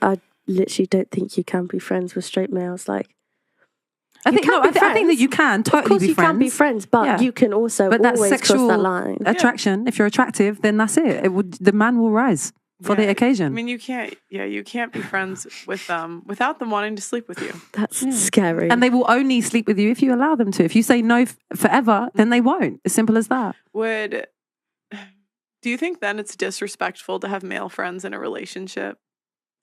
I literally don't think you can be friends with straight males. Like, I think that you can totally be friends. Of course you can be friends, but you can also always cross that line. Attraction, if you're attractive, then that's it. The man will rise for the occasion. I mean, you can't be friends with them without them wanting to sleep with you. That's scary. And they will only sleep with you if you allow them to. If you say no forever, then they won't. As simple as that. Do you think then it's disrespectful to have male friends in a relationship?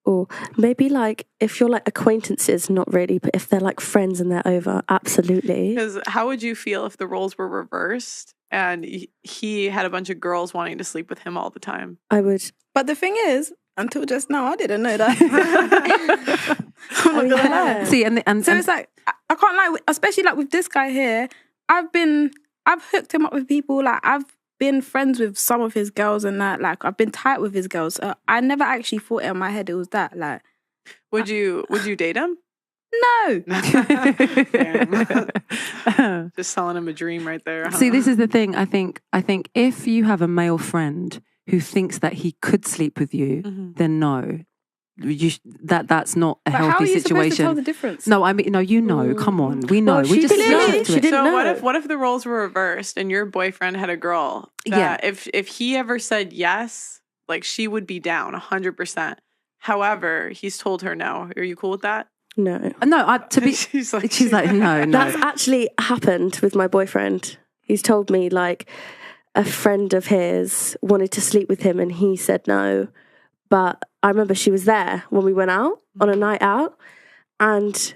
Or maybe like if you're like acquaintances, not really, but if they're like friends and they're over, absolutely. Because how would you feel if the roles were reversed and he had a bunch of girls wanting to sleep with him all the time? I would. But the thing is, until just now, I didn't know that. I'm not gonna lie. See, and so it's like I can't lie, especially like with this guy here. I've hooked him up with people. Like I've been friends with some of his girls and that. Like I've been tight with his girls. So I never actually thought it in my head it was that. Like, would you date him? No. Just selling him a dream right there. Huh? See, this is the thing. I think if you have a male friend who thinks that he could sleep with you, then no. That's not a healthy how are you situation. Supposed to tell the difference? No, I mean, no, you know. Come on, we know. Well, we just she didn't know. What if the roles were reversed and your boyfriend had a girl that if he ever said yes, like she would be down 100%. However, he's told her no. Are you cool with that? No. She's like no. That's actually happened with my boyfriend. He's told me like a friend of his wanted to sleep with him and he said no. But I remember she was there when we went out on a night out and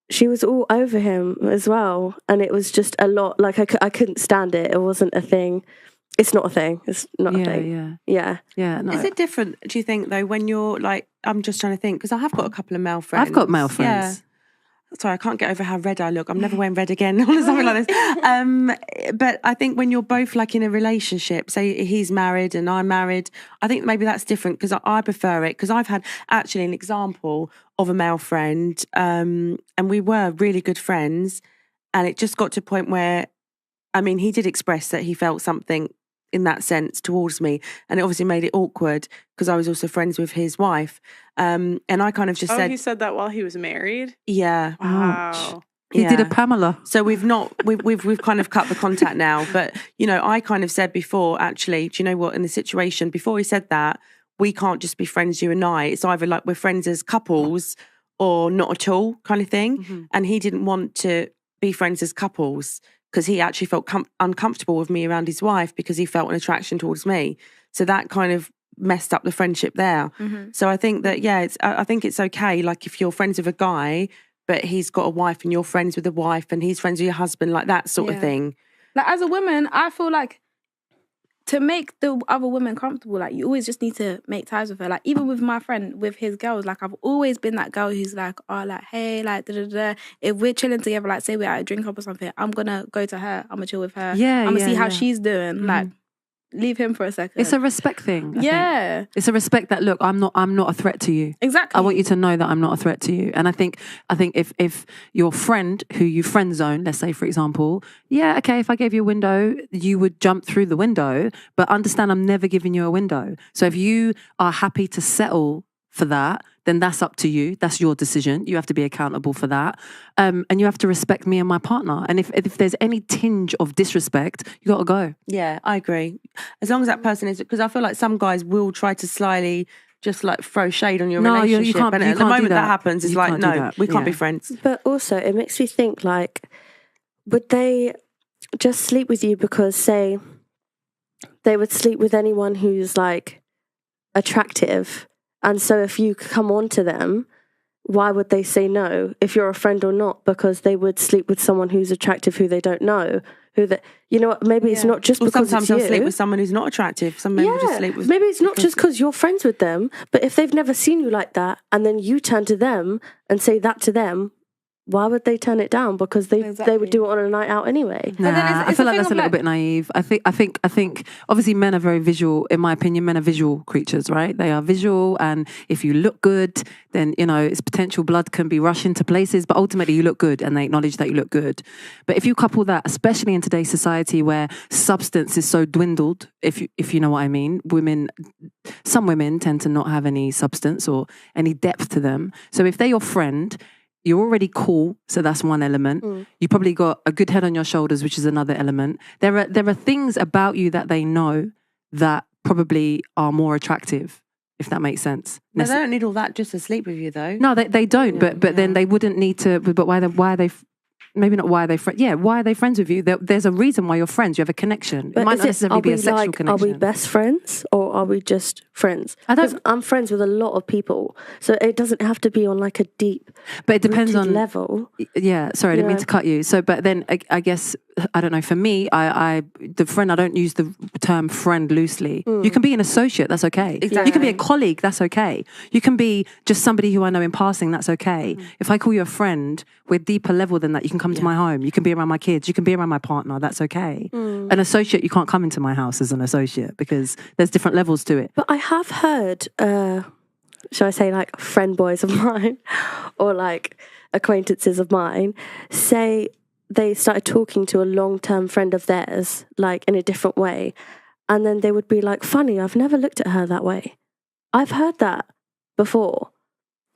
she was all over him as well. And it was just a lot. Like I couldn't stand it. It wasn't a thing. It's not a thing. It's not a thing. Yeah. No. Is it different, do you think, though, when you're like, I'm just trying to think, because I have got a couple of male friends. I've got male friends. Yeah. Sorry, I can't get over how red I look. I'm never wearing red again or something like this. But I think when you're both like in a relationship, say he's married and I'm married, I think maybe that's different because I prefer it. Because I've had actually an example of a male friend and we were really good friends. And it just got to a point where, I mean, he did express that he felt something in that sense towards me. And it obviously made it awkward because I was also friends with his wife. And I kind of just said... he said that while he was married? Yeah. Wow. He did a Pamela. So we've kind of cut the contact now. But, you know, I kind of said before, actually, do you know what, in the situation, before he said that, we can't just be friends, you and I. It's either like we're friends as couples or not at all kind of thing. Mm-hmm. And he didn't want to be friends as couples because he actually felt uncomfortable with me around his wife because he felt an attraction towards me. So that kind of messed up the friendship there. Mm-hmm. So I think that, I think it's okay. Like if you're friends with a guy, but he's got a wife and you're friends with a wife and he's friends with your husband, like that sort of thing. Like as a woman, I feel like to make the other woman comfortable, like you always just need to make ties with her. Like even with my friend, with his girls, like I've always been that girl who's like, oh, like, hey, like, da-da-da. If we're chilling together, like say we're at a drink up or something, I'm going to go to her. I'm going to chill with her. Yeah, I'm going to see how she's doing. Mm-hmm. Like, leave him for a second. It's a respect thing. I think. It's a respect that, look, I'm not a threat to you. Exactly. I want you to know that I'm not a threat to you. And I think if your friend who you friend zone, let's say for example, okay, if I gave you a window, you would jump through the window, but understand I'm never giving you a window. So if you are happy to settle for that, then that's up to you. That's your decision. You have to be accountable for that. And you have to respect me and my partner. And if there's any tinge of disrespect, you got to go. Yeah, I agree. As long as that person is, because I feel like some guys will try to slyly just like throw shade on your relationship. You can't, and at the moment that happens, it's like, no, we can't be friends. But also it makes me think like, would they just sleep with you because say they would sleep with anyone who's like attractive? And so if you come on to them, why would they say no if you're a friend or not? Because they would sleep with someone who's attractive who they don't know. You know what, maybe it's not just because sometimes it's you. they'll sleep with someone who's not attractive. Some men will just sleep with... Maybe it's not just because you're friends with them, but if they've never seen you like that and then you turn to them and say that to them, why would they turn it down? Because they would do it on a night out anyway. Nah, I feel like that's a little like, bit naive. I think obviously men are very visual. In my opinion, men are visual creatures, right? They are visual, and if you look good, then it's potential blood can be rushing to places, but ultimately you look good, and they acknowledge that you look good. But if you couple that, especially in today's society where substance is so dwindled, if you know what I mean, some women tend to not have any substance or any depth to them. So if they're your friend, you're already cool, so that's one element. You probably got a good head on your shoulders, which is another element. There are things about you that they know that probably are more attractive, if that makes sense. No, they don't need all that just to sleep with you, though. No, they don't. But then they wouldn't need to. But why are they? Maybe not why are they friends. Yeah, why are they friends with you? There's a reason why you're friends. You have a connection. It might not necessarily be a sexual connection. Are we best friends or are we just friends? I'm friends with a lot of people, so it doesn't have to be on like a deep. But it depends on level. Yeah, sorry, I didn't mean to cut you. So, but then I guess I don't know. For me, I don't use the term friend loosely. You can be an associate. That's okay. Exactly. You can be a colleague. That's okay. You can be just somebody who I know in passing. That's okay. If I call you a friend, we're deeper level than that. You can come to my home. You can be around my kids. You can be around my partner. That's okay. An associate, you can't come into my house as an associate because there's different levels to it. But I have heard, shall I say, like friend boys of mine or like acquaintances of mine say they started talking to a long-term friend of theirs, like in a different way. And then they would be like, funny, I've never looked at her that way. I've heard that before.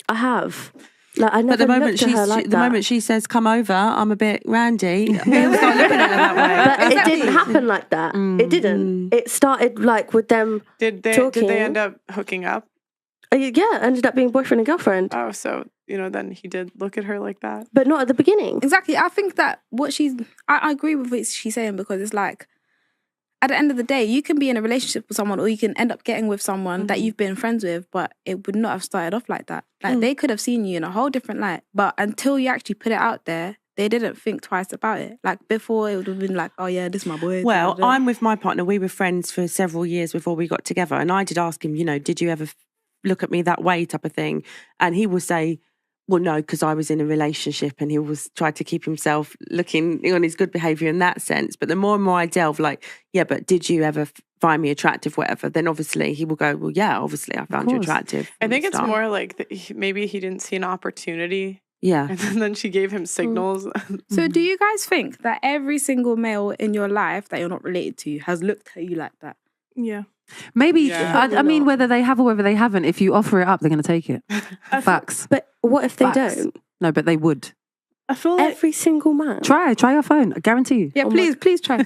I have. Like, I never looked at her like that. The moment she says, come over, I'm a bit randy, we'll start looking at her that way. But it didn't happen like that. It didn't. It started like with them talking. Did they end up hooking up? Yeah, ended up being boyfriend and girlfriend. Oh, so, then he did look at her like that. But not at the beginning. Exactly. I think that I agree with what she's saying, because it's like, at the end of the day, you can be in a relationship with someone or you can end up getting with someone that you've been friends with, but it would not have started off like that. Like they could have seen you in a whole different light, but until you actually put it out there, they didn't think twice about it. Like before, it would have been like, oh yeah, this is my boy. Well, I'm with my partner. We were friends for several years before we got together, and I did ask him, did you ever look at me that way type of thing? And he will say, well, no, because I was in a relationship, and he was trying to keep himself looking on his good behaviour in that sense. But the more and more I delve, like, yeah, but did you ever find me attractive, whatever, then obviously he will go, well, yeah, obviously I found you attractive. I think it's more like maybe he didn't see an opportunity. Yeah. And then she gave him signals. So do you guys think that every single male in your life that you're not related to has looked at you like that? Yeah. Maybe, Yeah. I mean, whether they have or whether they haven't, if you offer it up, they're going to take it. Facts. But what if they Facts. don't? No, but they would. I feel like Every single man. Try your phone. I guarantee you. Yeah, please try.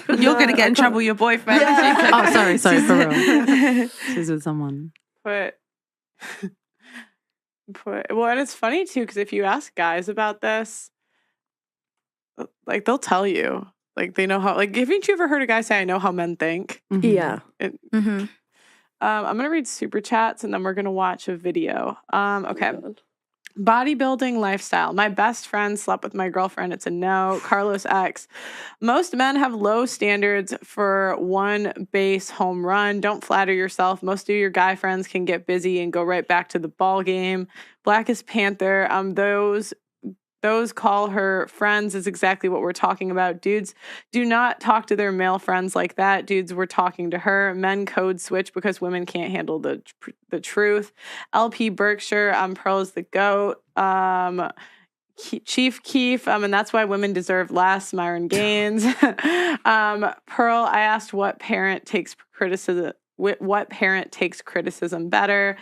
You're going to get in trouble with your boyfriend. Oh, sorry, for real. She's with someone. But well, and it's funny too, because if you ask guys about this, like they'll tell you. Like they know how. Like, haven't you ever heard a guy say, "I know how men think"? Mm-hmm. Yeah. I'm gonna read super chats and then we're gonna watch a video. Okay. Bodybuilding lifestyle. My best friend slept with my girlfriend. It's a no. Carlos X. Most men have low standards for one base home run. Don't flatter yourself. Most of your guy friends can get busy and go right back to the ball game. Blackest Panther. Those call her friends is exactly what we're talking about. Dudes do not talk to their male friends like that. Dudes were talking to her. Men code switch because women can't handle the truth. LP Berkshire, Pearl is the GOAT. Chief Keef, and that's why women deserve less. Myron Gaines. Pearl, I asked what parent takes criticism better?